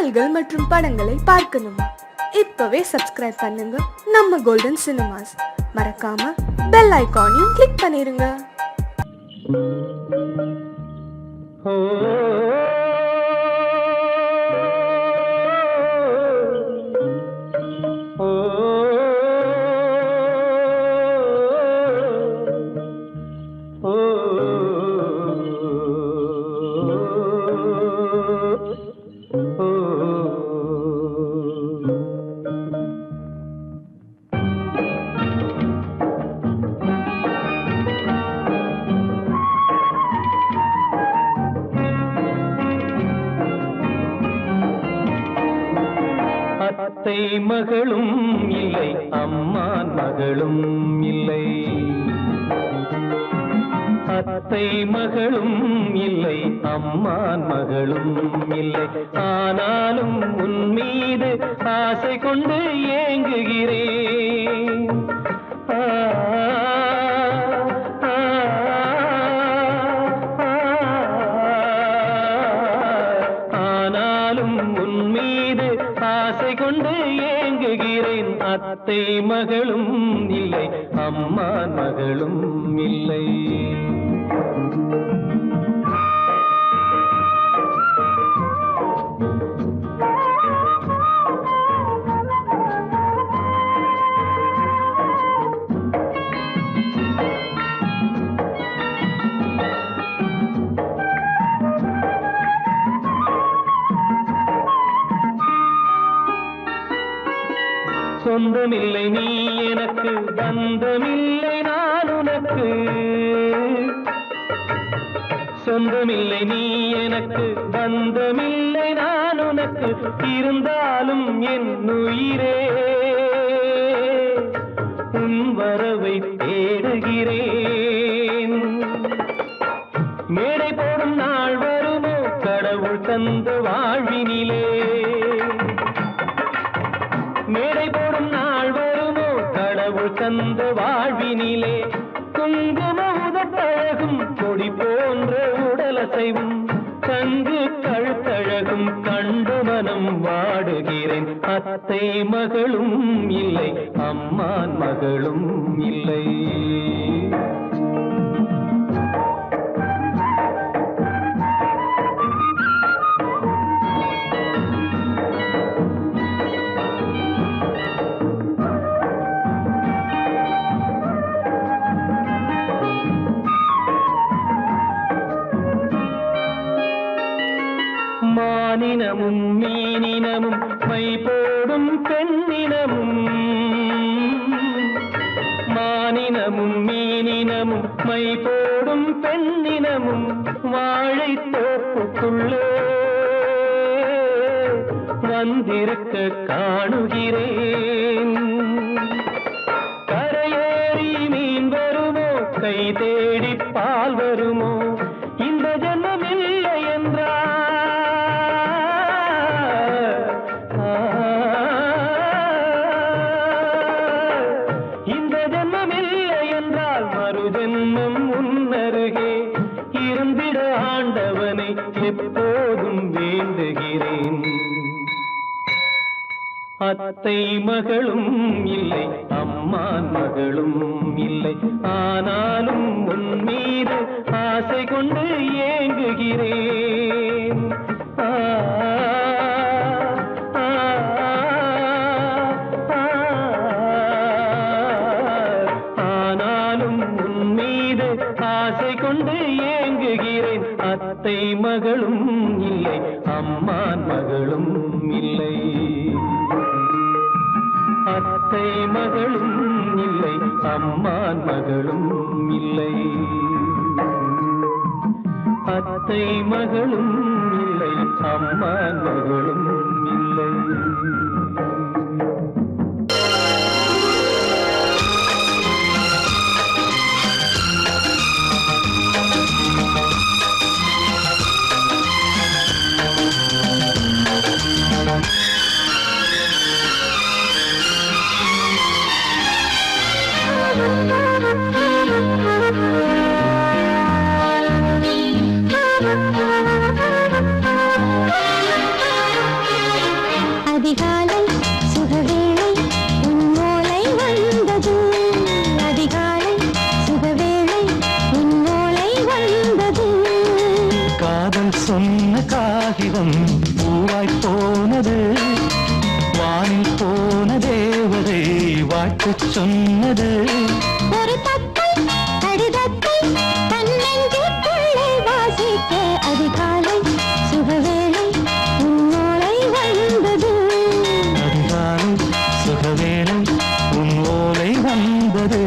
பாடல்கள் மற்றும் படங்களை பார்க்கணுமா? இப்பவே சப்ஸ்கிரைப் பண்ணுங்க நம்ம கோல்டன் சினிமாஸ். மறக்காம பெல் ஐகானையும் கிளிக் பண்ணிருங்க. அத்தை மகளும் இல்லை, அம்மான் மகளும் இல்லை. அத்தை மகளும் இல்லை, அம்மான் மகளும் இல்லை. ஆனாலும் உன் மீது ஆசை கொண்டு ஏங்குகிறேன். ஆனாலும் உன் மீது ஆசை கொண்டு ஏங்குகிறேன். அத்தை மகளும் இல்லை, அம்மான் மகளும் இல்லை. சொந்தமில்லை நீ எனக்கு, பந்தமில்லை நான் உனக்கு. சொந்தமில்லை நீ எனக்கு, பந்தமில்லை நான் உனக்கு. இருந்தாலும் என் உயிரே உன் வரவை தேடுகிறேன். மேடை போடும் நாள் வருமோ கடவுள் தந்த வாழ்வினிலே. மேடை போடும் நாள் வருமோ கடவுள் தந்த வாழ்வினிலே. குங்கும உதட்டழகும் கொடி போன்ற உடலசைவும் கங்கு கழுத்தழகும் கண்டு மனம் வாடுகிறேன். அத்தை மகளும் இல்லை, அம்மான் மகளும் இல்லை. மானினமும் மீனினமும் மை போடும் பெண்ணினமும். மானினமும் மீனினமும் மை போடும் பெண்ணினமும் வாழை தோப்புக்குள்ளே வந்திருக்க காணுகிறேன். கரையேறி மீன் வருமோ, கை தேடி பால் வருமோ, இந்த ஜென்மம் இல்லை என்றால் மறுஜென்மம் உன்னருகே இருந்திட ஆண்டவனை எப்போதும் வேண்டுகிறேன். அத்தை மகளும் இல்லை, அம்மான் மகளும் இல்லை. ஆனாலும் உன் மீது ஆசை கொண்டு ஏங்குகிறேன். ஆசை கொண்டு ஏங்குகிறேன். அத்தை மகளும் இல்லை, அம்மான் மகளும் இல்லை. அத்தை மகளும் இல்லை, அம்மான் மகளும் இல்லை. அத்தை மகளும் இல்லை, அம்மான் மகளும் இல்லை. அதிகாலை சுகவேளை உன் ஓலை வந்தது. அதிகாலை சுகவேளை உன் ஓலை வந்தது. காதல் சொன்ன காகிதம் பூவாய் போனது. வானில் போன தேவதை வாழ்த்து சொன்னது. ஒரு தத்தை கடிதத்தை தன்னெஞ்சுக்குள்ளே வாசிக்க அதிகாலை சுகவேளை உன் ஓலை வந்தது. அதிகாலை சுகவேளை உன் ஓலை வந்தது.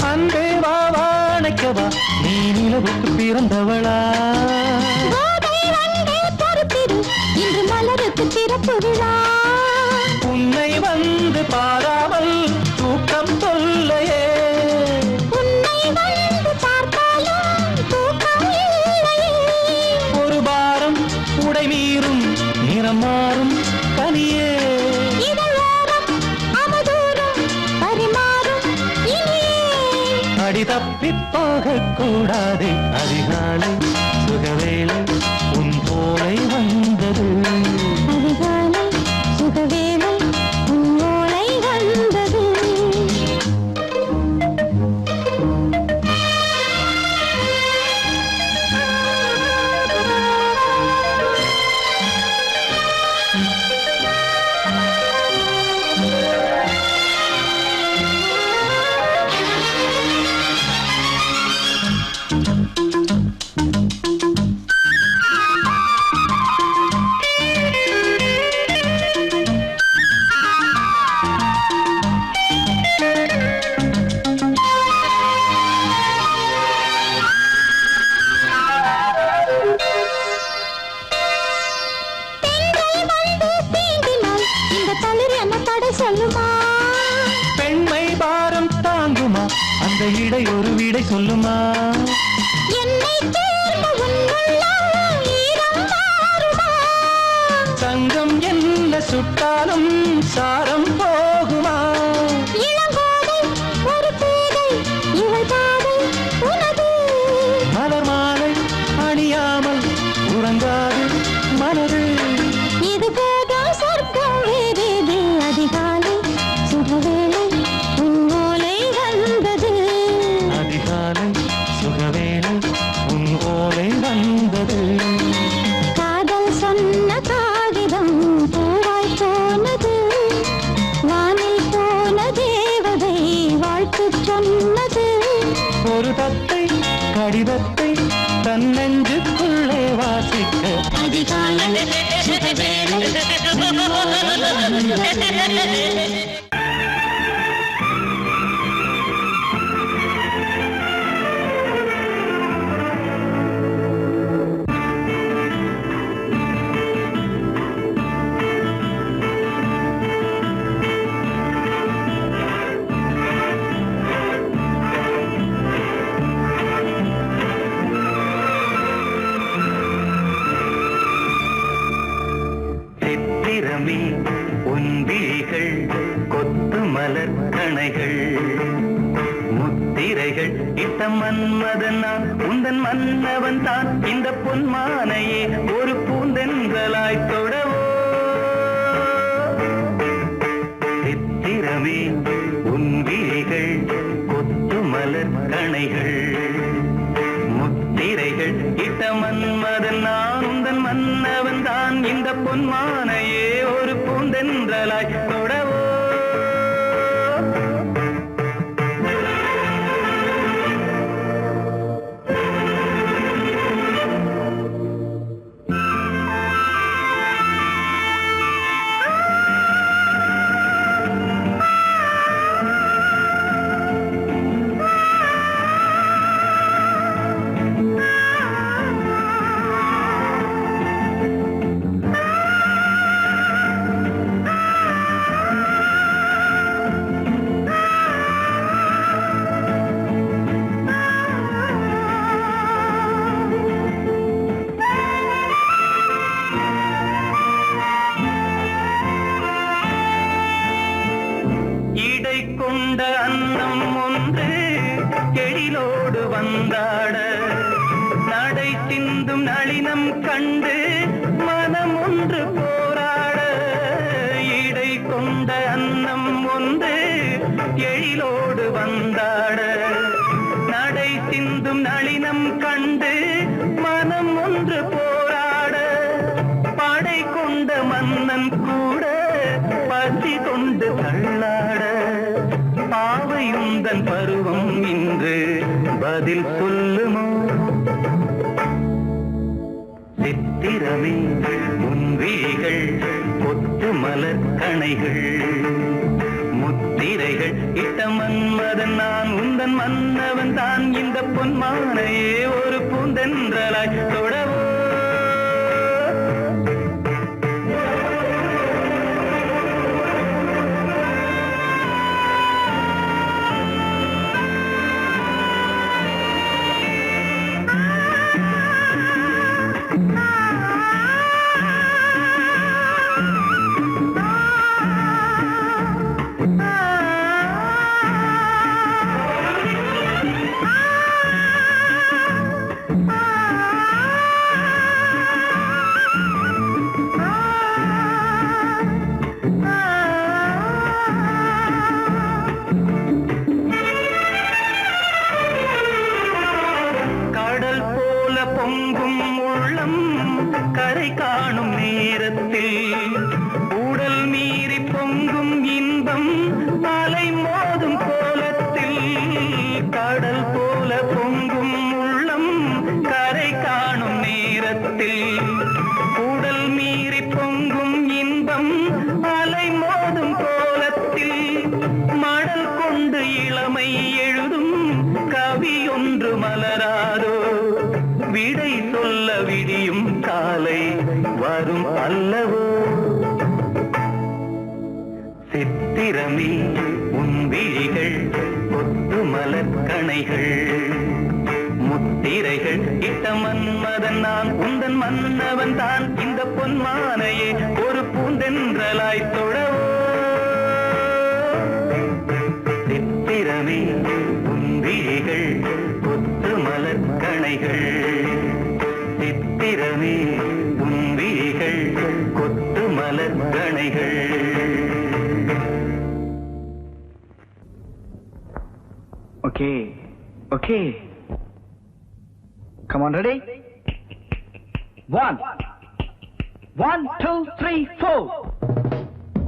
அன்பே வா வாழைக்கவா, நீ நிலவுக்கு பிறந்தவளா? கோதை வந்தே பொறுத்திரு, இன்று மலருக்கு திறப்பு விழா. உன்னை வந்து பாராமல் தூக்கம் தொல்லையே. உன்னை வந்து பார்த்தாலும் தூக்கம் இல்லையே. ஒரு பாரம் உடை மீறும் நிறம் மாறும் கனியே. இதழோரம் அமுதூரம் பரிமாறும் இனியே. அடி தப்பிப் போகக் கூடாது. அதிகாலை சுகவேளை உன் போலை வந்தது. அதிகாலை சுகவேளை உன் ஓலை வந்தது. பெண்கள் வந்து தீண்டினால் இந்த தளிர் என்ன தடை சொல்லுமா? பெண்மை பாரம் தாங்குமா? அந்த இடை ஒரு விடை சொல்லுமா? என்னை தேர்ந்த உன் உள்ளம் ஈரம் மாறுமா? தங்கம் என்ன சுட்டாலும் சாரம் போகுமா? இளங்கோதை ஒரு பேதை இவள் பாதை உனது. மலர் மாலை அணியாமல் உறங்காது மனது. இது போதும் சொர்க்கம் வேறேது. அதிகாலை சுகவேளை உன் ஓலை வந்தது. அதிகாலை சுகவேளை உன் ஓலை வந்தது. காதல் சொன்ன காகிதம் பூவாய் போனது. வானில் போன தேவதை வாழ்த்து சொன்னது. ஒரு தத்தை கடிதத்தை தன்னெஞ்சுக்குள்ளே வாசிக்க அதிகாலை சுகவேளை உன் ஓலை வந்தது. சித்திரமே உன் விழிகள் கொத்து மலர் கணைகள் முத்திரைகள் இட்ட மன்மதன் நான் உந்தன் மன்னவன் தான். இந்த பொன்மானையே ஒரு பூந்தென்றலாய் தொடவோ. சித்திரமே உன் விழிகள் கொத்து மலர் கணைகள் முத்திரைகள் இட்ட மன்மதன் நான் உந்தன் மன்னவன் தான். இந்த பொன்மானையே ஒரு பூந்தென்றலாய் தொடவோ. கொண்ட அன்னம் ஒன்று எழிலோடு வந்தாட நடை சிந்தும் நளினம் கண்டு மனம் ஒன்று போராட இடை கொண்ட அன்னம் ஒன்று எழிலோடு வந்தாட நடை சிந்தும் நளினம் கண்டு மனம் ஒன்று போராட படை கொண்ட மன்னன் கூட பசி கொண்டு தள்ளாட பாவையுந்தன் பருவம் இன்று பதில் சொல்லுமோ சித்திரமே முன்விழிகள் கொத்து மலர் கணைகள் முத்திரைகள் இட்ட மன்மதன் நான் உந்தன் மன்னவன் தான் இந்த பொன்மானையே ஒரு பூந்தென்றலாய் தொடவோ பொங்கும் உள்ளம் கரை காணும் நேரத்தில் உடல் மீறி பொங்கும் இன்பம் அலை மோதும் கோலத்தில் கடல் போல பொங்கும் உள்ளம் கரை காணும் நேரத்தில் உடல் மீறி பொங்கும் இன்பம் அலை மோதும் கோலத்தில் மடல் கொண்டு இளமை எழுதும் கவி ஒன்று மலராதோ விடை சொல்ல விடியும் காலை வரும் அல்லவோ சித்திரமே உன் விழிகள் கொத்து மலர் கணைகள் முத்திரைகள் இட்ட மன்மதன் நான் உந்தன் மன்னவன் தான் இந்த பொன்மானையே ஒரு பூந்தென்றலாய் தொடவோ சித்திரமே உன் விழிகள் கொத்து மலர் கணைகள் சித்திரமே உன் விழிகள் கொத்து மலர் கணைகள் Okay, okay. Come on, ready? 1, 2, 3, 4.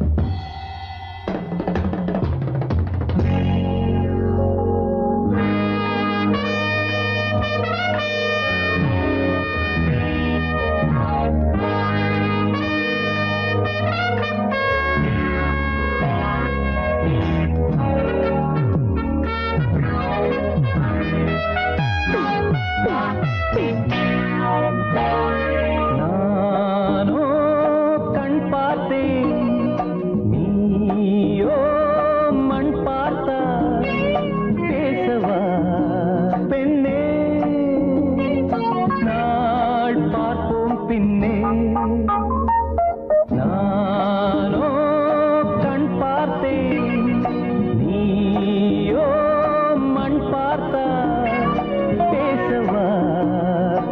நானோ கண் பார்த்தேன் நீயோ மண் பார்த்தா பேசவா பெண்ணே நாள் பார்ப்போம் பின்னே நானோ கண் பார்த்தேன் நீயோ மண் பார்த்தா பேசவா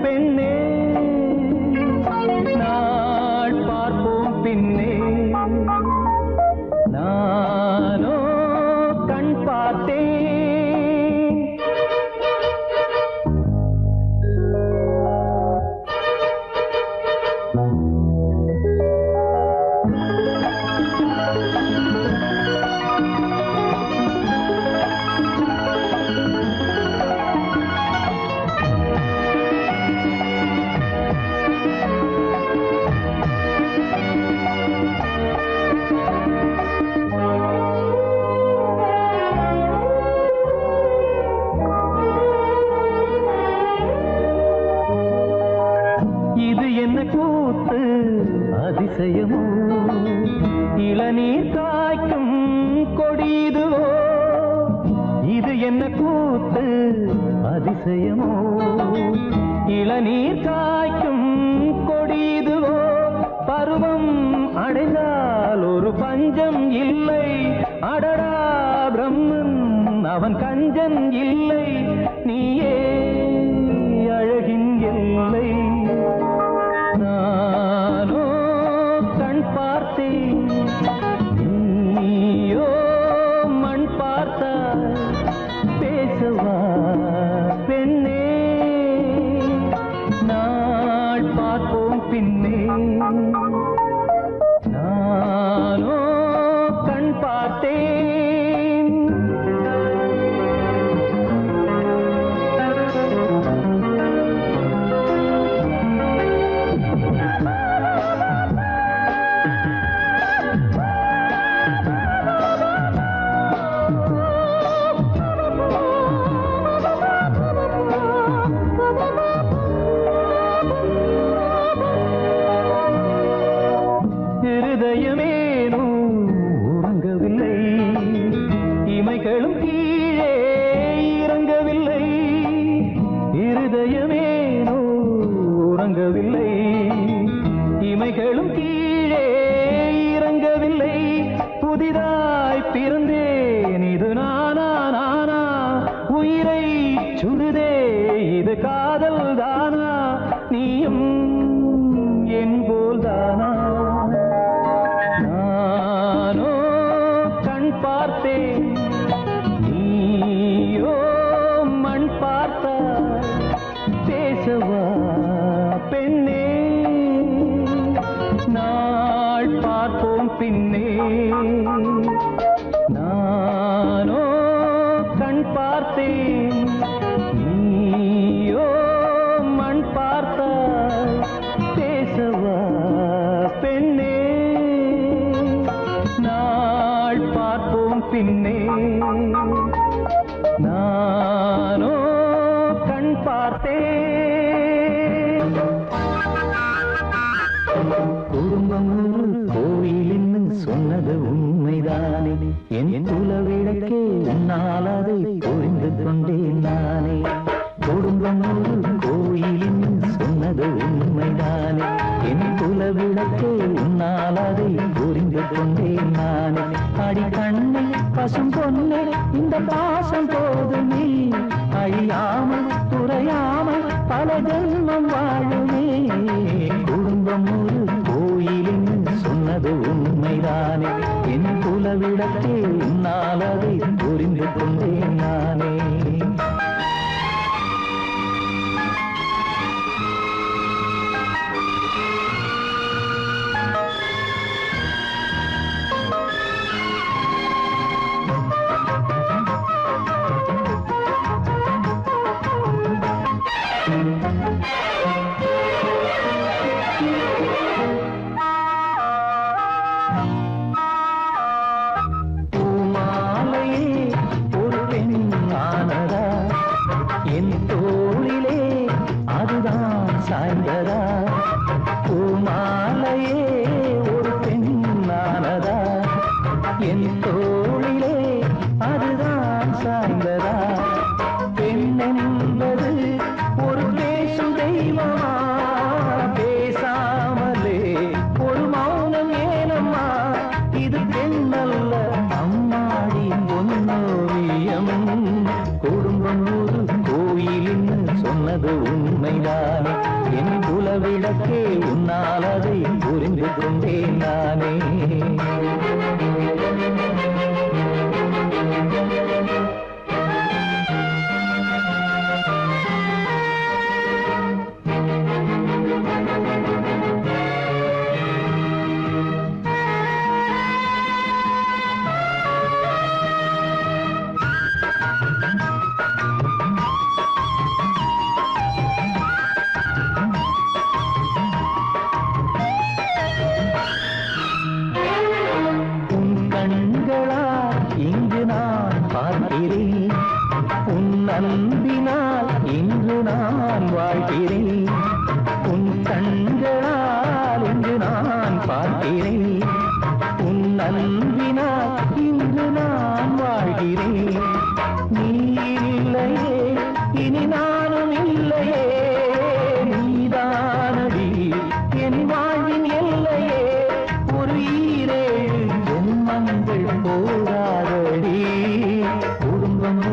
பெண்ணே நாள் பார்ப்போம் பின்னே நானோ கண் பார்த்தேன் இது என்ன கூத்து அதிசயமோ இளநீர் காய்க்கும் கொடிதுவோ இது என்ன கூத்து அதிசயமோ இளநீர் காய்க்கும் கொடிதுவோ பருவம் அடைந்தால் ஒரு பஞ்சம் இல்லை அடடா பிரம்ம அவன் கஞ்சன் இல்லை, நீயே அழகின் எல்லை. நானோ கண் பார்த்தேன், நீயோ மண் பார்த்தாய். பேசவா பெண்ணே, நாள் பார்ப்போம் பின்னே. நானோ கண் பார்த்தேன். இருதயமேனோ உறங்கவில்லை, இமைகளும் கீழே இறங்கவில்லை. இருதயமேனோ உறங்கவில்லை, இமைகளும் கீழே இறங்கவில்லை. புதிதாய் பிறந்தேன், இது நானா நானா? உயிரை சுடுதே, இது காதல் தானா? நீயும் என் போல் தானா? நானோ கண் பார்த்தேன், நீயோ மண் பார்த்தாய். பேசவா பெண்ணே, நாள் பார்ப்போம் பின்னே. நானோ கண் பார்த்தேன், நீயோ மண் பார்த்தாய். பேசவா பெண்ணே, நாள் பார்ப்போம் பின்னே. நானோ கண் பார்த்தேன். குடும்பம் ஒரு கோயிலின்னு சொன்னது உண்மைதானே. என் குலவிளக்கே உன்னால் அதை புரிந்து கொண்டேன் நானே. குடும்பம் ஒரு கோயிலின்னு சொன்னது உண்மைதானே. என் குலவிளக்கே உன்னால் அதை புரிந்து கொண்டேன் நானே. அடி கண்ணே பசும் பொன்னே, இந்த பாசம் போதுமே. அழியாமல் துறையாமல் பல ஜென்மம் வாழுமே. குடும்பம் ஒரு கோயிலின்னு சொன்னது உண்மைதானே. என் குலவிளக்கே உன்னால் அதை புரிந்து கொண்டேன் நானே. சாய்ந்ததா பூமாலையே ஒரு பெண்ணானதா? என் தோளிலே அதுதான் சாய்ந்ததா? பெண்ணென்பது ஒரு பேசும் தெய்வமா? பேசாமலே ஒரு மௌனம் ஏனம்மா? இது பெண்ணல்ல அம்மாடி பொன்னோவியம். குடும்பம் ஒரு கோயிலின்னு சொன்னது உண்மைதானே. என் குலவிளக்கே உன்னால் அதை புரிந்து கொண்டேன் நானே. அன்பினால் இன்று நான் வாழ்கிறேன். உன் கண்களால் இன்று நான் பார்க்கிறேன். உன் அன்பினால் இன்று நான் வாழ்கிறேன். நீ இல்லையே இனி நானும் இல்லையே. நீதானடி என் வாழ்வின் எல்லையே. ஒரு ஈரேழு ஜென்மங்கள் போராடடி. குடும்பம்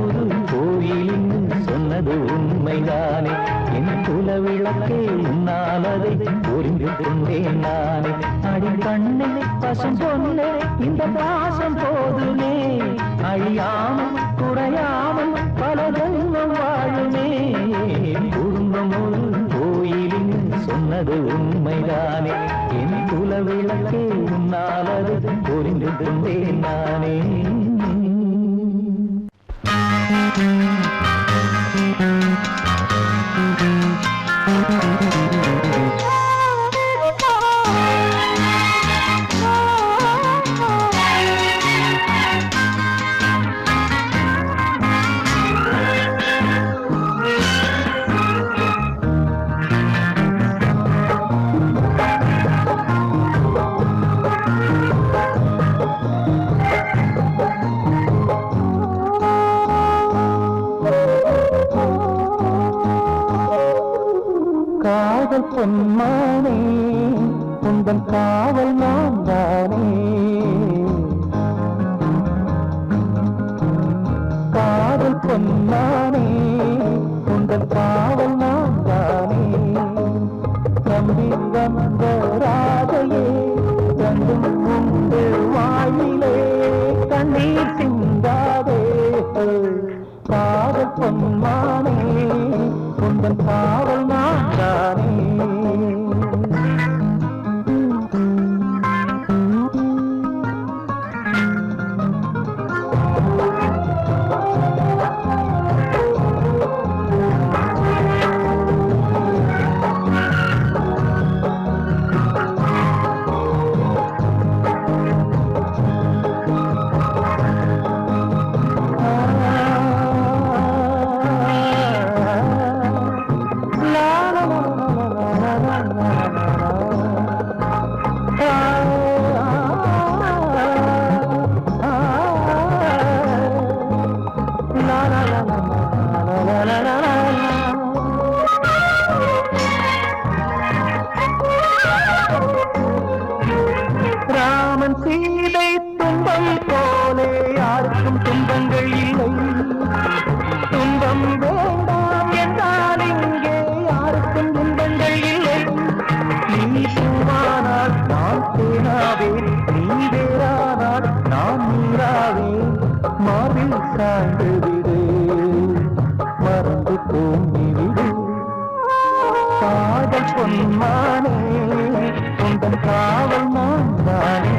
விளக்கே உன்னாலதை புரிந்து கொண்டேன் நானே. அடி கண்ணே பசும் பொன்னே இந்த பாசம் போதுமே, அழியாமல் குறையாமல் பல ஜென்மம் வாழுமே. குடும்பம் ஒரு கோயிலில் சொன்னது உண்மைதானே, என் குல விளக்கே உன்னாலது புரிந்து கொண்டேன் நானே. பொன்மானே உந்தன் காவல் நான் தானே, காதல் பொன்மானே உந்தன் காவல் நான் தானே. நம்பி வந்த ராதையே கண்டும் உண்டு வாயிலே கண்ணீர் சிந்தாதே. காதல் பொன்மானே உந்தன் காவல் நான் தானே. ராமன் சீதை துன்பம் போலே யாருக்கும் துன்பங்கள் இல்லை, துன்பம் வேண்டாம் என்றால் இங்கே யாருக்கும் துன்பங்கள் இல்லை. நீ பூவானால் நான் தேனாவேன், நீ வேறானால் நான் நீராவேன். மார்பில் சாய்ந்து விடு மறந்து தூங்கி விடு. காதல் பொன்மானே உந்தன் காவல் நான் தானே.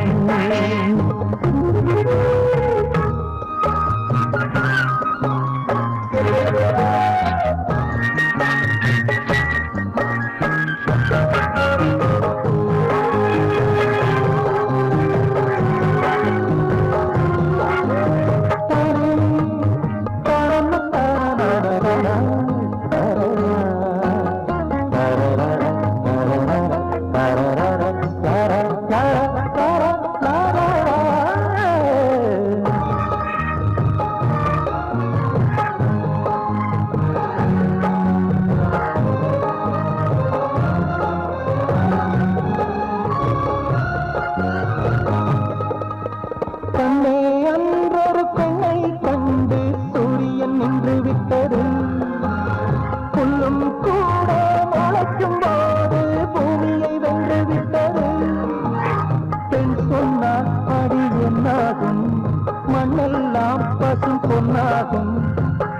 மண்ணெல்லாம் பசும் பொன்னாகும்.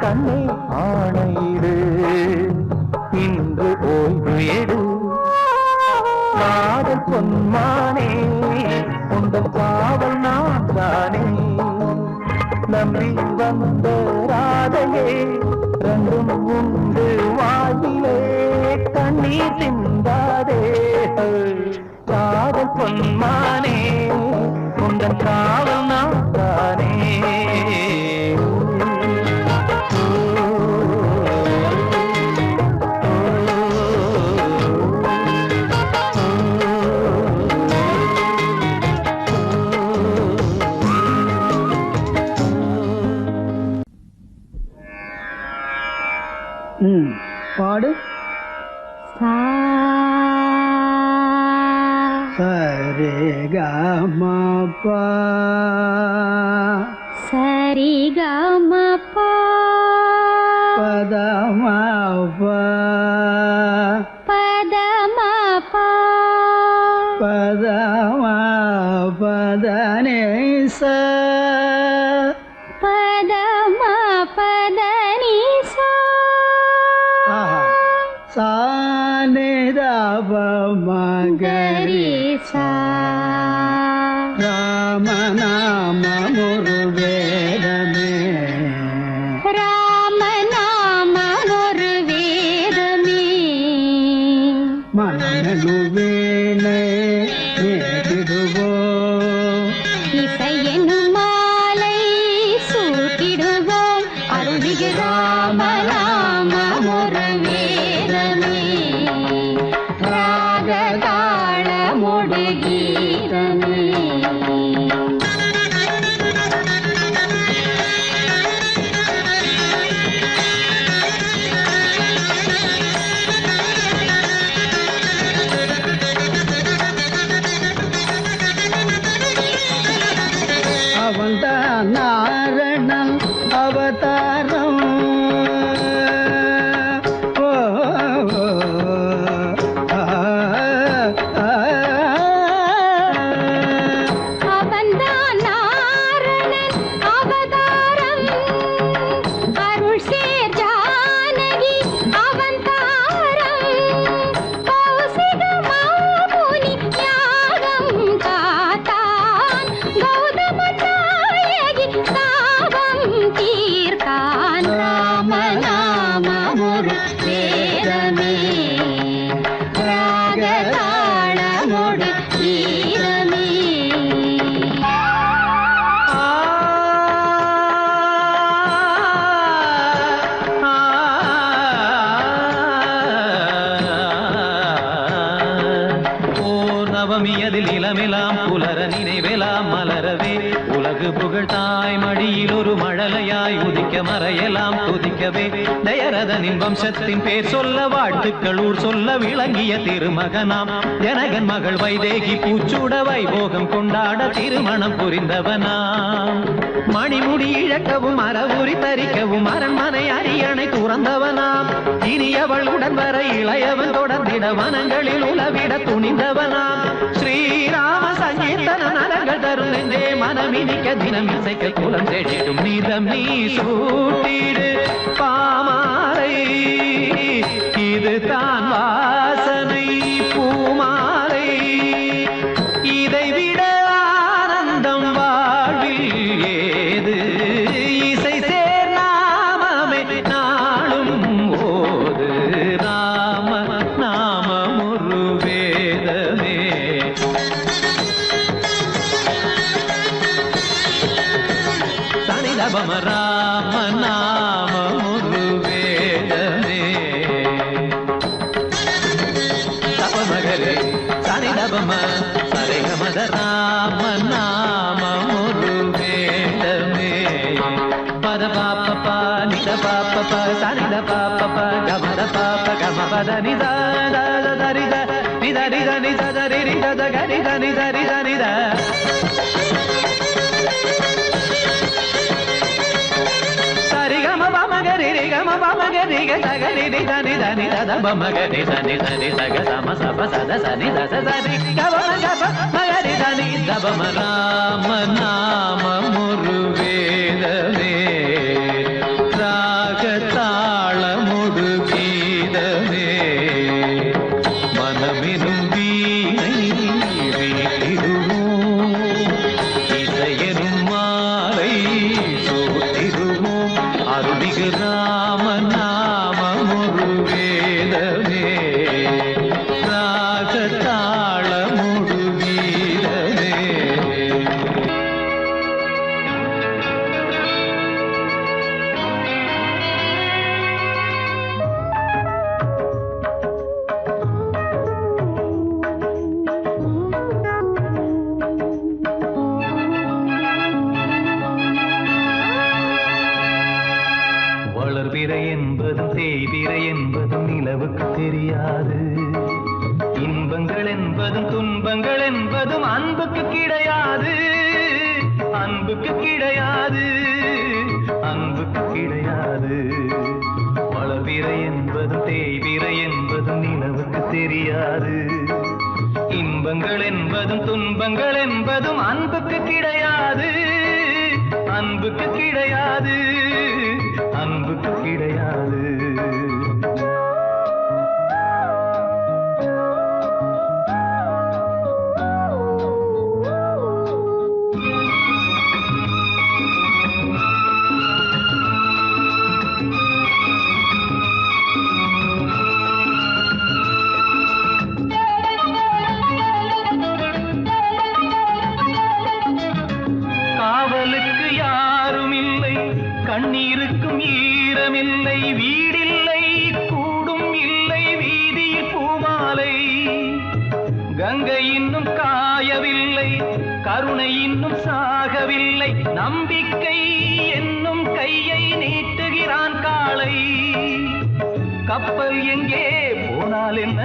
கண்ணே ஆணையிடு இன்று ஓய்வு எடு. காதல் பொன்மானே உந்தன் காவல் நான் தானே. நம்பி வந்த ராதையே ரெண்டும் உண்டு வாயிலே கண்ணீர் சிந்தாதே. காதல் பொன்மானே உந்தன் காவல் நான் தானே. பாடு. சரி கமபா சரி கமபா பதமபா கரிசா ராமநாமமொரு வேதமே ராமநாம ஒரு வேதமே மனநலு வேளை ஏகிடுவோம் இசையெனும் மாலை சூட்டிடுவோம் அருள்மிகு ராமநாம ஒரு வேதமே ராகதாளமொடு கீதமே அவன்தான் நாரணன் அவதாரம் ஓ, ஆ, ஆ, அவன்தான் நாரணன் அவதாரம் அருள் சேர் ஜானகி அவதாரம் கௌசிக மாமுனி யாகம் காத்தான் கௌதம நாயகி சாபம் தீர்த்தான் ராமநாமமொரு வேதமே ராகதாளமொடு கீதமே நவமியதில் இளமெலாம் புலர நினைவெலாம் மலரவே உலகு புகழ் தாய் மடியில் ஒரு மழலையாய் உதிக்க மறையலாம் துதிக்கவே தயரதனின் வம்சத்தின் பேர் சொல்ல வாழ்த்துக்கள் ஊர் சொல்ல விளங்கிய திருமகனாம் ஜனகன் மகள் வைதேகி பூச்சூட வைபோகம் கொண்டாட திருமணம் புரிந்தவனாம் மணிமுடி இழக்கவும் அறவுரி தரிக்கவும் அரண்மனை அரியணை துறந்தவனாம் இனியவள் உடன் வர இளையவன் தொடர்ந்திட வனங்களில் உலவிட துணிந்தவனாம் ஸ்ரீராம சங்கீர்த்தன நரங்கள் தரும் நெஞ்சே மனமினிக்க தினம் இசைக்க குலம் தேடிடும் நீதம் நீ சூட்டிடு பாமாலை இது தான் வாசனை பூமாலை இதை விட ஆனந்தம் வாழ்வில் ஏது இசை சேர் நாமமே நாளும் ஓது ராம நாமம் ஒரு வேதமே தனிதபம ராம நாமம் ஒரு வேதமே தபமகரே தனிதபம சரிகமத ராம நாமம் ஒரு வேதமே பத பாப்ப நித பாப்ப சனித பாப்ப கமத பாப்ப கமபத நித தரித நித நித நித தரி நித கரித நித நித நித சரிகம பமகரி ரிகம பமகரி கரி நித நித நித பமகரி சனி சனி சக சம சப சத சனி தச சரி கவன கப மகரி தனி தபம ராம நாம ஒரு வேதமே ராகதாளமொடு கீதமே மனமெனும் வீணை வீட்டிடுவோம் இசையெனும் மாலை சூட்டிடுவோம் அருள்மிகு ராம நாமம் ஒரு வேதமே ராகதாளமொடு கீதமே வளர்பிறை என்பதும் தேய்பிறை என்பதும் நிலவுக்கு தெரியாது இன்பங்கள் என்பதும் துன்பங்கள் என்பதும் அன்புக்கு கிடையாது அன்புக்கு கிடையாது அன்புக்கு கிடையாது வளர்பிறை என்பதும் தேய்பிறை என்பதும் நிலவுக்கு தெரியாது இன்பங்கள் என்பதும் துன்பங்கள் என்பதும் அன்புக்கு கிடையாது அன்புக்கு கிடையாது அன்புக்கு கிடையாது இடமில்லை வீடில்லை கூடும் இல்லை வீதியில் பூமாலை கங்கை இன்னும் காயவில்லை கருணை இன்னும் சாகவில்லை நம்பிக்கை என்னும் கையை நீட்டுகிறான் காளை கப்பல் எங்கே போனால் என்ன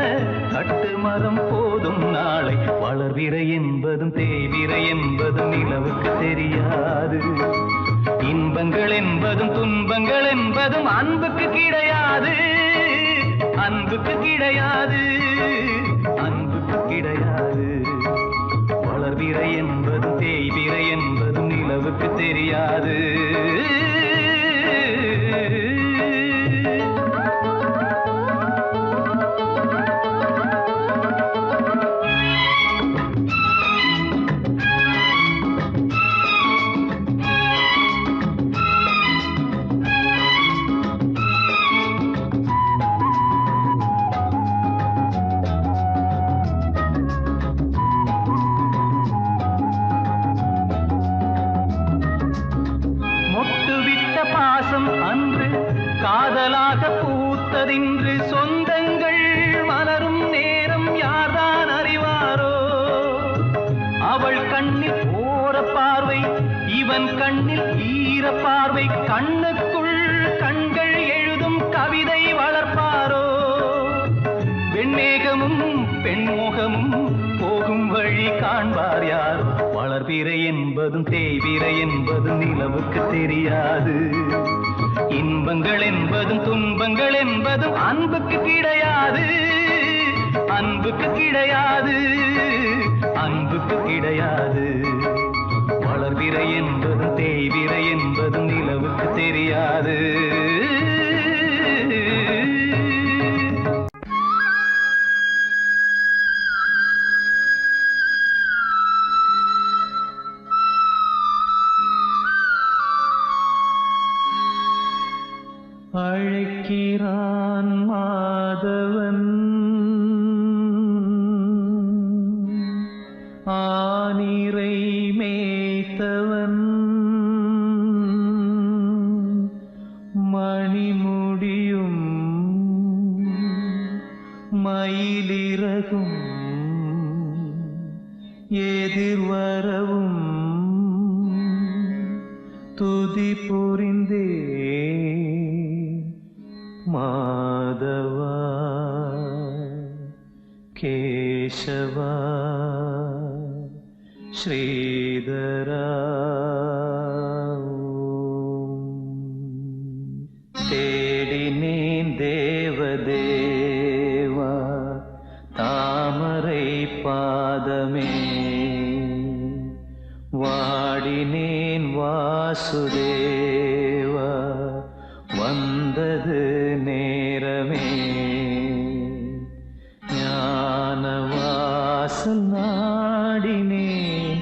கட்டு மரம் போதும் நாளை வளர்விரை என்பதும் தேய்விரை என்பதும் நிலவுக்கு தெரியாது இன்பங்கள் என்பதும் துன்பங்கள் என்பதும் அன்புக்கு கிடையாது அன்புக்கு கிடையாது அன்புக்கு கிடையாது வளர்விரை என்பதும் தேய்விரை என்பதும் நிலவுக்கு தெரியாது பாசம் அன்று காதலாக பூத்ததின்று சொந்தங்கள் மலரும் நேரம் யார்தான் அறிவாரோ அவள் கண்ணில் ஓர பார்வை இவன் கண்ணில் ஈர பார்வை கண்ணுக்குள் கண்கள் எழுதும் கவிதை வளர்ப்பாரோ வெண்மேகமும் பெண்மோகமும் போகும் வழி காண்பார் யாரோ வளர்பிறை என்பதும் தேய்விரை என்பதும் நிலவுக்கு தெரியாது இன்பங்கள் என்பதும் துன்பங்கள் என்பதும் அன்புக்கு கிடையாது அன்புக்கு கிடையாது அன்புக்கு கிடையாது வளர்பிறை என்பதும் தேய்விரை என்பதும் நிலவுக்கு தெரியாது அழைக்கிறான் மாதவன் ஆனிரை மேய்த்தவன் மணிமுடியும் மயிலிறகும் எதிர்வரவும் துதி புரிந்தே மாதவா கேசவா ஸ்ரீதரா தேடினேன் தேவதேவா தாமரை பாதமே வாடினேன் வாசுதேவா வந்தது நேரமே ஞானவாசல் நாடினேன்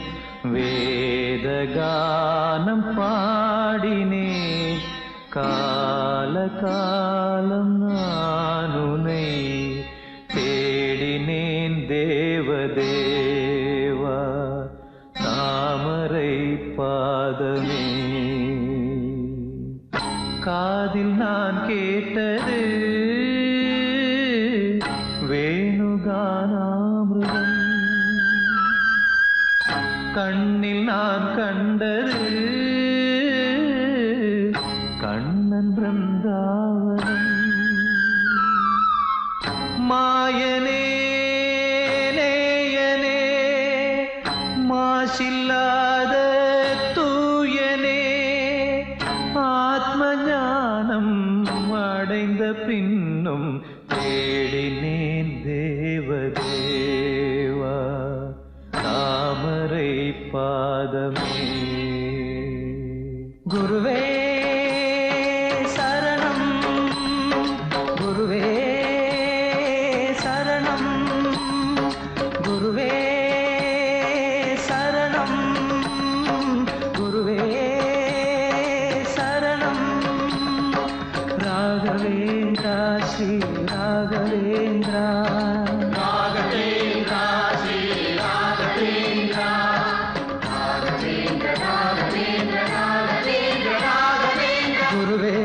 வேதகானம் பாடினேன் காலகாலம் நானுனை தேடினேன் தேவதேவா தாமரை பாதமே காதில் நான் கேட்டது வேணுகானாமிருதம் கண்ணில் நான் கண்டது கண்ணன் பிருந்தாவனம் மாயனே நேயனே மாசில்லாத தூயனே ஆத்ம ஞானம் அடைந்த பின்னும் தேடினேன் தேவதேவா தாமரை பாதமே குருவே சரணம் குருவே சரணம் குருவே சரணம் குருவே சரணம் ராகவேந்திரா ஸ்ரீ ராகவேந்திரா ராகவேந்திரா ஸ்ரீ ராகவேந்திரா ராகவேந்திர ராகவேந்திர ராகவேந்திர ராகவேந்திர குருவே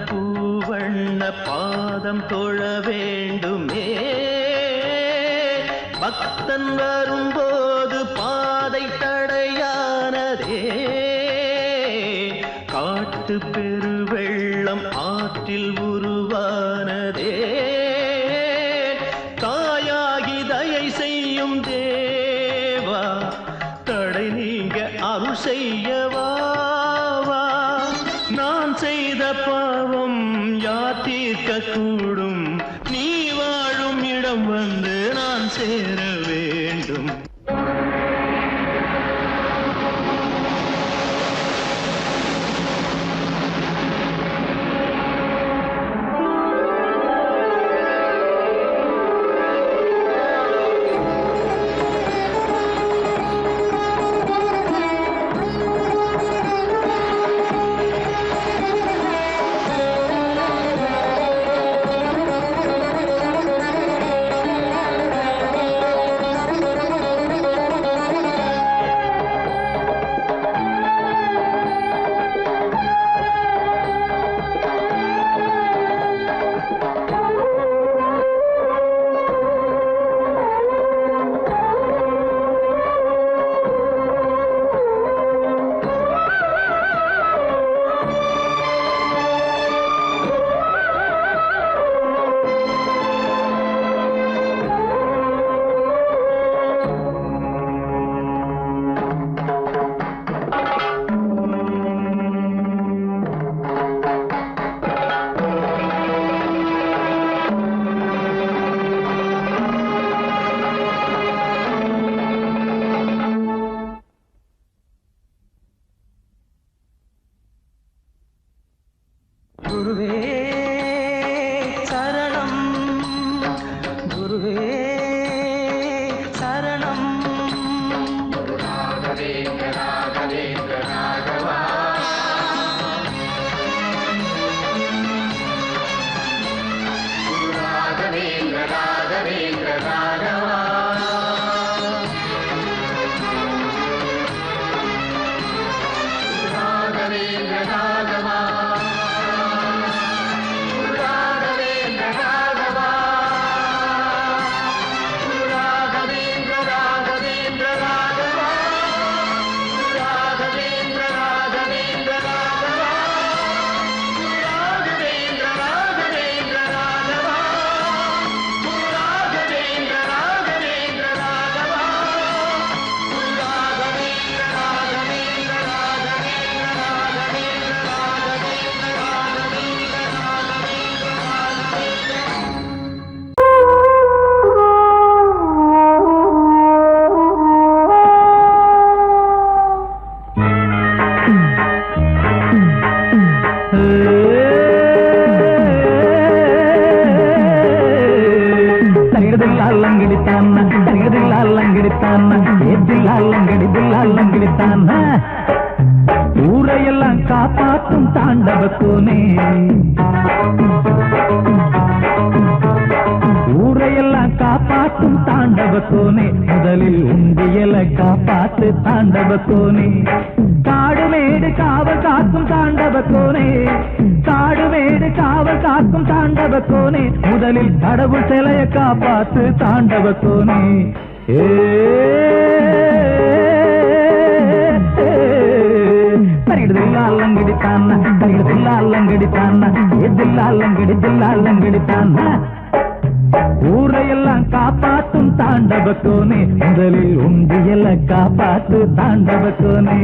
பூவண்ண பாதம் தொழ வேண்டுமே பக்தன் வரும்போது பாதை தடையானதே காட்டு பெருவெள்ளம் ஆற்றில் உருவானதே தாயாகி தயை செய்யும் தேவா தடை நீங்க அருள் செய்யவா நான் செய்த பாவம் யார் தீர்க்க கூடும் நீ வாழும் இடம் வந்து நான் சேர வேண்டும் குருவே சரணம் குருவே சரணம் ராகவேந்திர ராகவேந்திர ராகவா ராகவேந்திர ராகவேந்திர ராகவா ராகவேந்திர ராகவா ஊரையெல்லாம் காப்பாற்றும் தாண்டவத்தோனே ஊரையெல்லாம் காப்பாற்றும் தாண்டவத்தோனே முதலில் உண்டியலை காப்பாத்து தாண்டவத்தோனே காடு மேடு காவல் காக்கும் தாண்டவத்தோனே காடு மேடு காவல் காக்கும் தாண்டவத்தோனே முதலில் கடவுள் சிலையை காப்பாத்து தாண்டவத்தோனே தரிகிடுதில்லாலங்கடித்தான்னா தரிகிடுதில்லாலங்கடித்தான்னா எதில்லாலங்கடிதில்லாலங்கடித்தான்னா ஊரையெல்லாம் காப்பாற்றும் தாண்டவத்தோனே முதலில் உண்டியலை காப்பாத்து தாண்டவத்தோனே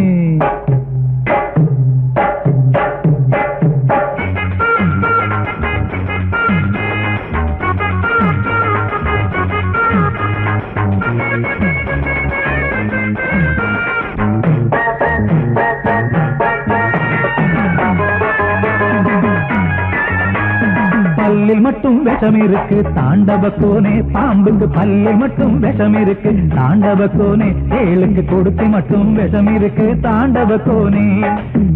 பல்லில் மட்டும் விஷம் இருக்கு தாண்டவக்கோனே பாம்புக்கு பல்லில் மட்டும் விஷம் இருக்கு தாண்டவக்கோனே ஏழுக்கு கொடுத்து மட்டும் விஷம் இருக்கு தாண்டவக்கோனே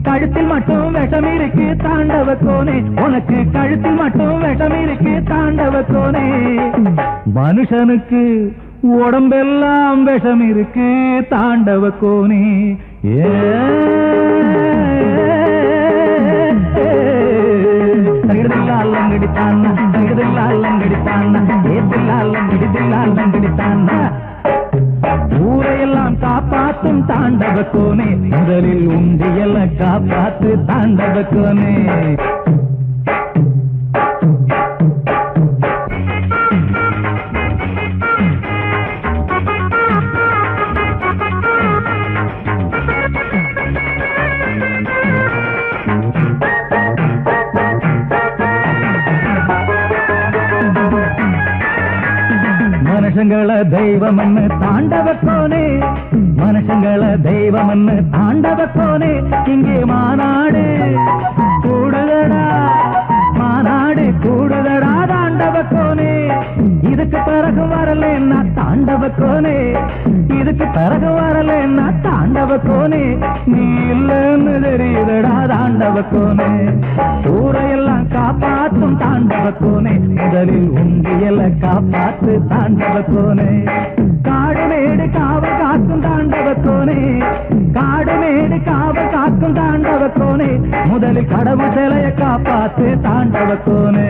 கழுத்தில் மட்டும் விஷம் இருக்கு தாண்டவக்கோனே உனக்கு கழுத்தில் மட்டும் விஷம் இருக்கு தாண்டவக்கோனே மனுஷனுக்கு உடம்பெல்லாம் விஷம் இருக்கு தாண்டவக்கோனே ஏ லங்கடித்தான்னா தங்கதில்லா லங்கடித்தான்னா ஏதில்லா லங்கடிதில்லா லங்கடித்தான்னா ஊரையெல்லாம் காப்பாத்தும் தாண்டவக்கோனே முதலில் உண்டியல காப்பாத்து தாண்டவக்கோனே மனுஷங்கள தெய்வமன்னு தாண்டவக்கோனே மனுஷங்கள தெய்வமன்னு தாண்டவக்கோனே இங்கே மாநாடு கூடுதடா மாநாடு கூடுதடா தாண்டவக்கோனே இதுக்கு பிறகு வரலன்னா தாண்டவக்கோனே இதுக்கு பிறகு வரலன்னா தாண்டவக்கோனே நீ இல்லைன்னு தெரியுதடா தாண்டவக்கோனே ஊரையெல்லாம் காப்பாற்றும் தாண்டவக்கோனே முதலில் உண்டியல காப்பாத்து தாண்டவக்கோனே காடு மேடு காவல் காக்கும் தாண்டவக்கோனே காடு மேடு காவல் காக்கும் தாண்டவக்கோனே முதலில் கடவுள் சிலைய காப்பாத்து தாண்டவக்கோனே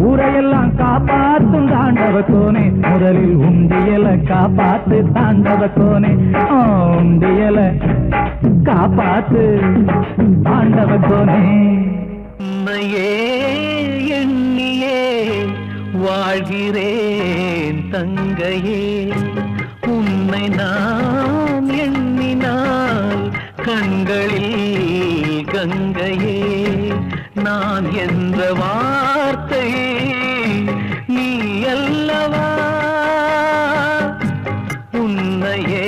ஊரையெல்லாம் காப்பாற்றும் தாண்டவக்கோனே முதலில் உண்டியல காப்பாத்து தாண்டவக்கோனே உண்டியல காப்பாத்து தாண்டவக்கோனே உன்னையே எண்ணியே வாழ்கிறேன் தங்கையே உன்னை நான் எண்ணினால் கண்களில் கங்கையே நான் என்ற வார்த்தை நீ அல்லவா உன்னையே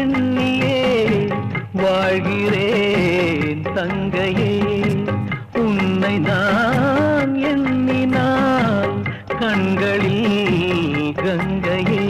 எண்ணியே வாழ்கிறேன் தங்கையே உன்னை நான் எண்ணினால் கண்களில் கங்கையே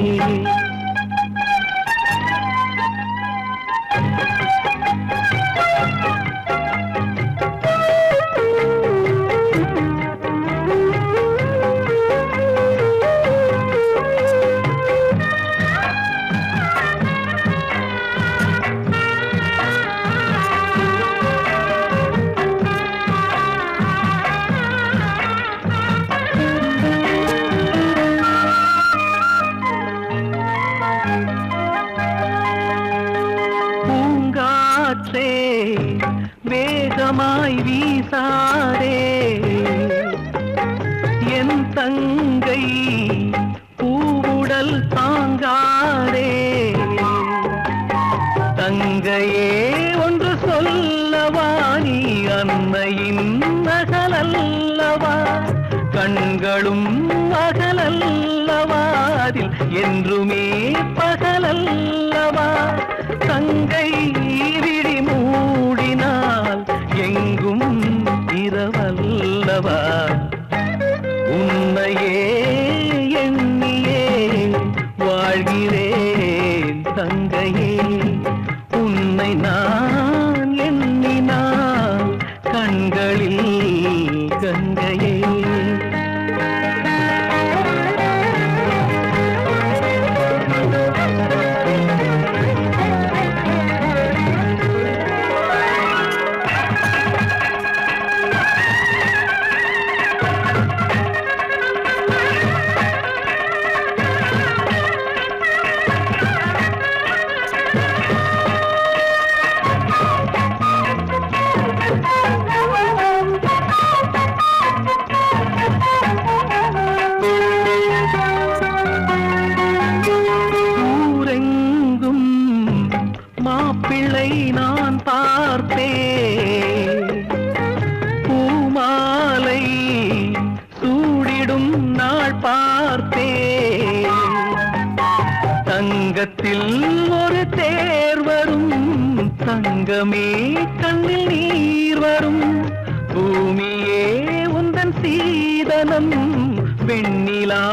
வேகமாய் வீசாதே என் தங்கை பூவுடல் தாங்காதே தங்கையே ஒன்று சொல்லவா நீ அன்னையின் மகளல்லவா கண்களும் அகலல்லவா அதில் என்றுமே பகலல்லவா தங்கை விழி மூடினால் எங்கும் இரவல்லவா உன்னையே எண்ணியே வாழ்கிறேன் தங்கையே உன்னை நான் எண்ணினால் கண்களில் கங்கையே மாப்பிள்ளை நான் பார்த்தேன் பூமாலை சூடிடும் நாள் பார்த்தேன் தங்கத்தில் ஒரு தேர் வரும் தங்கமே கண்ணில் நீர் வரும் பூமியே உந்தன் சீதனம் வெண்ணிலா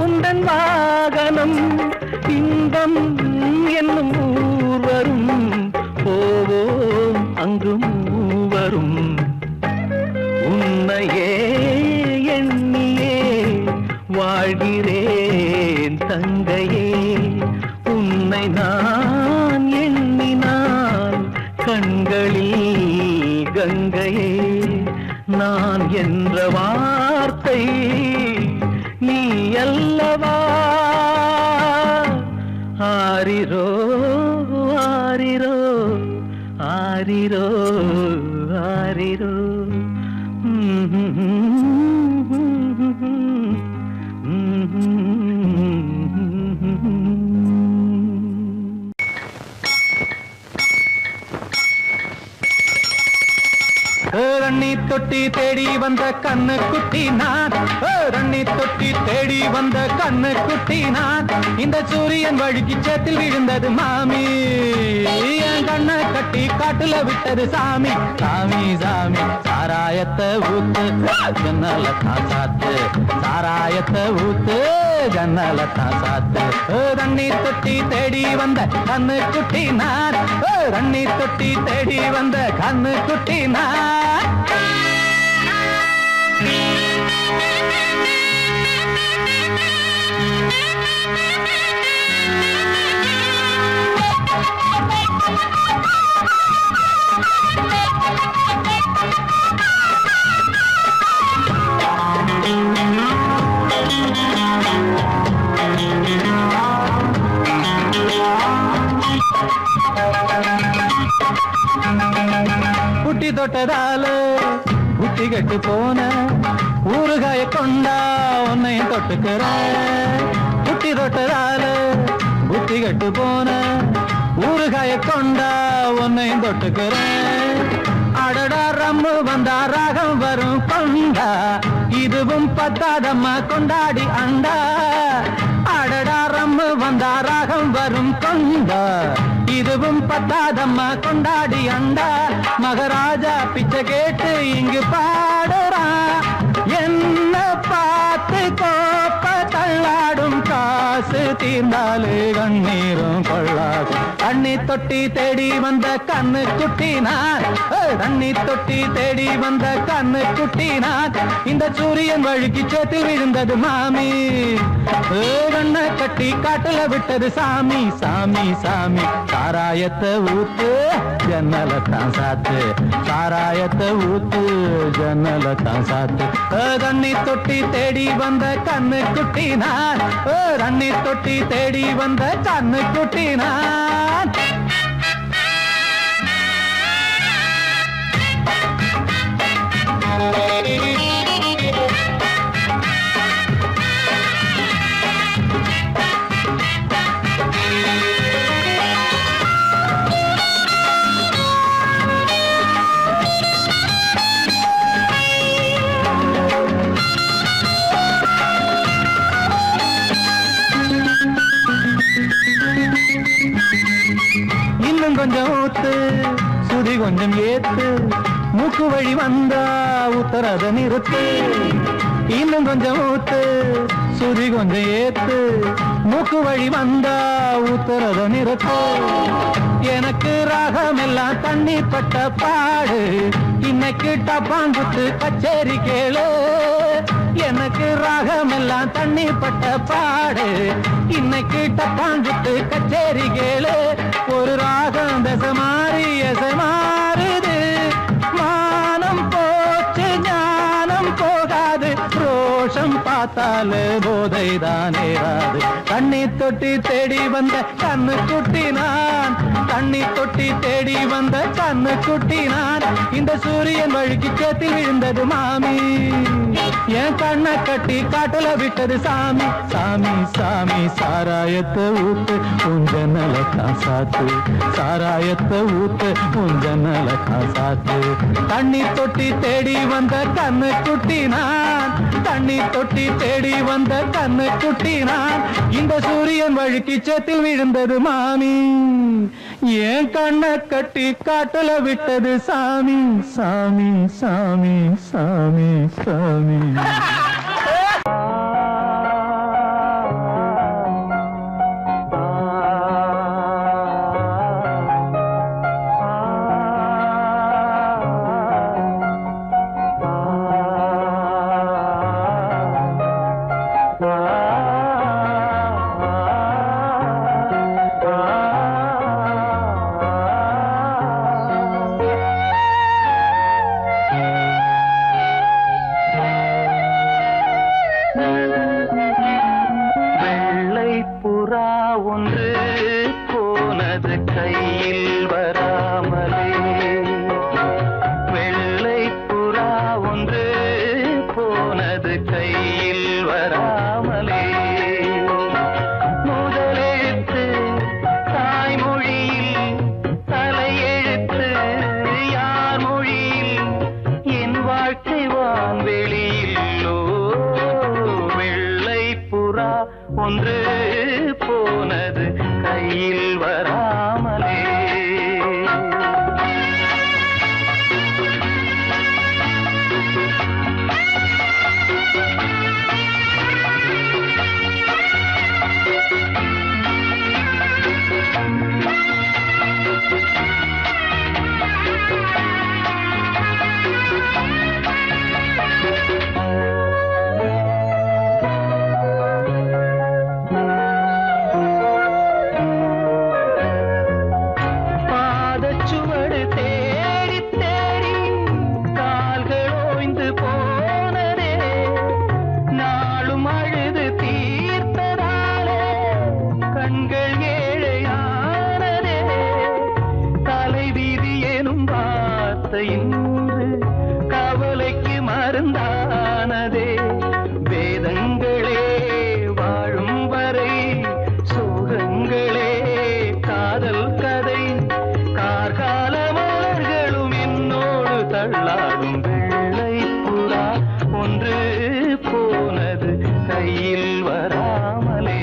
உந்தன் வாகனம் இன்பம் என்னும் ஊர் வரும் போவோம் அங்கு மூவரும் உன்னையே எண்ணியே வாழ்கிறேன் தங்கையே உன்னை நான் எண்ணினால் கண்களில் கங்கையே நான் என்றவா வார்த்தை நீ அல்லவா ஆரிரோ ஆரிரோ ஆரிரோ ஆரிரோ ரண்ணி தொட்டி தேடி வந்த கண்ணு குட்டி நான் ரண்ணி தொட்டி தேடி வந்த கண்ணு குட்டி நான் இந்த சூரியன் வழுக்கி சேத்தில் விழுந்தது மாமி என் கண்ணை கட்டி காட்டுல விட்டது சாமி சாமி சாமி சாராயத்தை ஊத்து ஜன்னல தான் சாத்து சாராயத்தை ஊத்து ஜன்னல தான் சாத்து ரண்ணி தொட்டி தேடி வந்த கண்ணு குட்டி நான் ரண்ணி தொட்டி தேடி வந்த கண்ணு குட்டி நான் புட்டி தொட்டதால புட்டி கட்டு போன ஊறுகாய கொண்டா உன்னையும் தொட்டுக்கிற புட்டி தொட்டதால புட்டி கட்டு போன ஊறுகாய கொண்டா உன்னையும் தொட்டுக்கிற அடடா ரம்மு வந்தா ராகம் வரும் கொண்டா இதுவும் பத்தாதம்மா கொண்டாடி அண்டா அடடா ரம்மு வந்தா ராகம் வரும் கொண்டா இதுவும் பத்தாதம்மா கொண்டாடி அண்டா மகாராஜா பிச்சை கேட்டு இங்கு பாடுறான் என்ன பார்த்து கோப்ப தள்ளாடும் காசு தீர்ந்தாலே கண்ணீரும் கொள்ளாது தண்ணி தொட்டி தேடி வந்த கண்ணு குட்டி நான் தண்ணி தொட்டி தேடி வந்த கண்ணு குட்டி நான் இந்த சூரியன் வழுக்கி சேத்து விழுந்தது மாமி கண்ணை கட்டி காட்டுல விட்டது சாமி சாமி சாமி சாராயத்தை ஊத்து ஜன்னல தான் சாத்து சாராயத்தை ஊத்து ஜன்னல தான் சாத்து தண்ணி தொட்டி தேடி வந்த கண்ணு குட்டி நான் தண்ணி தொட்டி தேடி வந்த கண்ணு குட்டி நான் இன்னும் கொஞ்சம் ஊத்து சுதி கொஞ்சம் ஏத்து மூக்கு வழி வந்தா உத்தரத நிறுத்து இன்னும் கொஞ்சம் ஊத்து சுதி கொஞ்சம் ஏத்து மூக்கு வழி வந்தா உத்தரத நிறுத்து எனக்கு ராகம் எல்லாம் தண்ணி பட்ட பாடு இன்னைக்கு டப்பாங்குத்து கச்சேரி கேளு எனக்கு ராகம் எல்லாம் தண்ணி பட்ட பாடு இன்னைக்கு டப்பாங்குத்து கச்சேரி கேளு ஒரு ராகம் தசை மாறி எசை மாறுது மானம் போச்சு ஞானம் போகாது ரோஷம் பார்த்தாலே போதைதான் ஏறாது தண்ணி தொட்டி தேடி வந்த கண்ணு குட்டி நான் தண்ணி தொட்டி தேடி வந்த கண்ணு குட்டி நான் இந்த சூரியன் வழுக்கி சேத்தில் விழுந்தது மாமி என் கண்ணை கட்டி காட்டுல விட்டது சாமி சாமி சாமி சாராயத்தை ஊத்து உஞ்சனல தான் சாத்து சாராயத்தை ஊத்து உஞ்சனல தான் சாத்து தண்ணி தொட்டி தேடி வந்த கண்ணு குட்டி நான் தண்ணி தொட்டி தேடி வந்த கண்ணு குட்டி நான் இந்த சூரியன் வழுக்கி சேத்தில் விழுந்தது மாமி என் கண்ணை கட்டி காட்டுல விட்டது சாமி சாமி சாமி சாமி சாமி ஒன்று போனது கையில் வராமலே. பாதச்சுவடு தேடி தேடி கால்கள் ஓய்ந்து போனதே, நாளும் அழுது தீர்த்ததாலே கண்கள் ஏழையானதே. தலைவிதி எனும் வார்த்தை இன்று கவலைக்கு மருந்தானதே. வேதங்களே வாழும் வரை சோகங்களே காதல் கதை. கார்கால மலர்களும் என்னோடு தள்ளாடும் வெள்ளை புறா ஒன்று போனது கையில் வராமலே.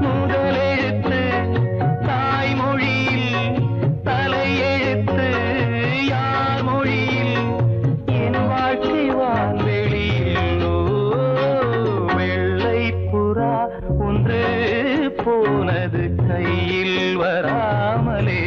முதலெழுத்து தாய்மொழியில், தலையெழுத்து யார் மொழியில், என் வாழ்க்கை வான்வெளியில். வெள்ளை புறா ஒன்று போனது கையில் வராமலே.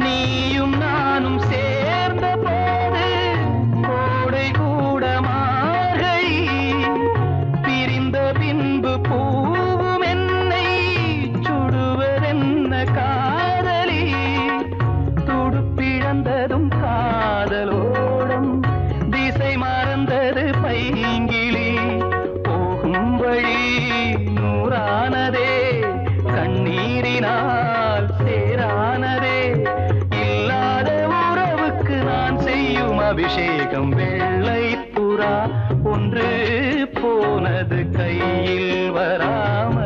நீயும் நானும் சேர்ந்த போது கோடை கூட மார்கழி. பிரிந்த பின்பு பூவும் என்னை சுடுவதென்ன காதலி. துடுப்பிழந்ததும் காதலோடும் திசை மறந்தது பைங்கிளி. போகும் வழி நூறானதே, கண்ணீரினால் சேரானதே. இல்லாத உறவுக்கு நான் செய்யும் அபிஷேகம். வெள்ளை புறா ஒன்று போனது கையில் வராம